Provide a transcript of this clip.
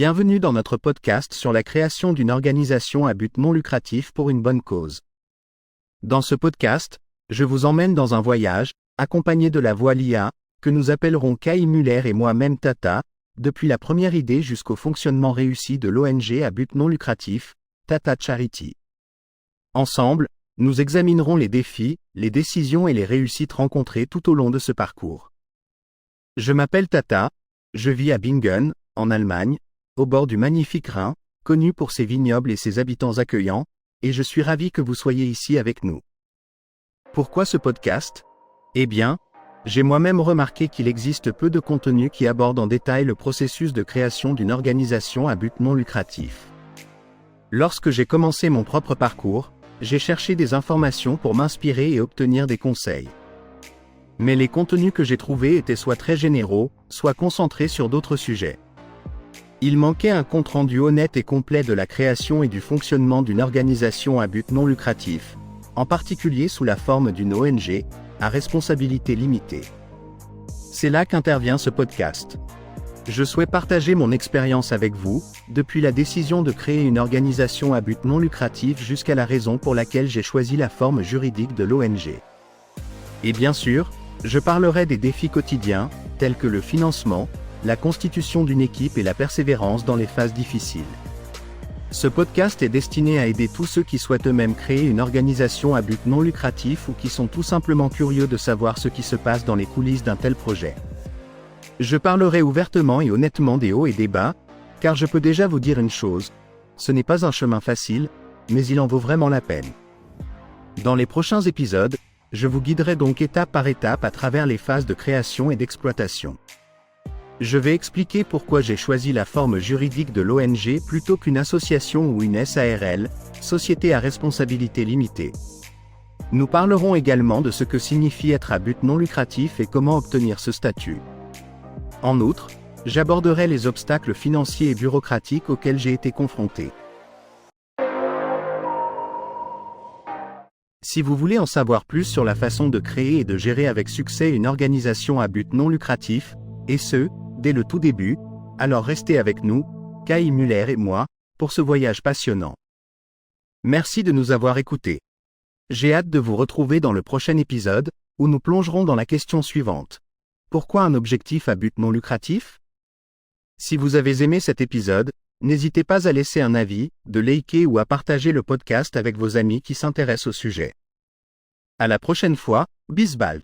Bienvenue dans notre podcast sur la création d'une organisation à but non lucratif pour une bonne cause. Dans ce podcast, je vous emmène dans un voyage, accompagné de la voix l'IA, que nous appellerons Kai Muller et moi-même Tata, depuis la première idée jusqu'au fonctionnement réussi de l'ONG à but non lucratif, Tata Charity. Ensemble, nous examinerons les défis, les décisions et les réussites rencontrées tout au long de ce parcours. Je m'appelle Tata, je vis à Bingen, en Allemagne, au bord du magnifique Rhin, connu pour ses vignobles et ses habitants accueillants, et je suis ravi que vous soyez ici avec nous. Pourquoi ce podcast ? Eh bien, j'ai moi-même remarqué qu'il existe peu de contenu qui aborde en détail le processus de création d'une organisation à but non lucratif. Lorsque j'ai commencé mon propre parcours, j'ai cherché des informations pour m'inspirer et obtenir des conseils. Mais les contenus que j'ai trouvés étaient soit très généraux, soit concentrés sur d'autres sujets. Il manquait un compte-rendu honnête et complet de la création et du fonctionnement d'une organisation à but non lucratif, en particulier sous la forme d'une ONG, à responsabilité limitée. C'est là qu'intervient ce podcast. Je souhaite partager mon expérience avec vous, depuis la décision de créer une organisation à but non lucratif jusqu'à la raison pour laquelle j'ai choisi la forme juridique de l'ONG. Et bien sûr, je parlerai des défis quotidiens, tels que le financement, la constitution d'une équipe et la persévérance dans les phases difficiles. Ce podcast est destiné à aider tous ceux qui souhaitent eux-mêmes créer une organisation à but non lucratif ou qui sont tout simplement curieux de savoir ce qui se passe dans les coulisses d'un tel projet. Je parlerai ouvertement et honnêtement des hauts et des bas, car je peux déjà vous dire une chose, ce n'est pas un chemin facile, mais il en vaut vraiment la peine. Dans les prochains épisodes, je vous guiderai donc étape par étape à travers les phases de création et d'exploitation. Je vais expliquer pourquoi j'ai choisi la forme juridique de l'ONG plutôt qu'une association ou une SARL, Société à responsabilité limitée. Nous parlerons également de ce que signifie être à but non lucratif et comment obtenir ce statut. En outre, j'aborderai les obstacles financiers et bureaucratiques auxquels j'ai été confronté. Si vous voulez en savoir plus sur la façon de créer et de gérer avec succès une organisation à but non lucratif, et ce, dès le tout début, alors restez avec nous, Kai Muller et moi, pour ce voyage passionnant. Merci de nous avoir écoutés. J'ai hâte de vous retrouver dans le prochain épisode, où nous plongerons dans la question suivante. Pourquoi un objectif à but non lucratif ? Si vous avez aimé cet épisode, n'hésitez pas à laisser un avis, de liker ou à partager le podcast avec vos amis qui s'intéressent au sujet. À la prochaine fois, bis bald.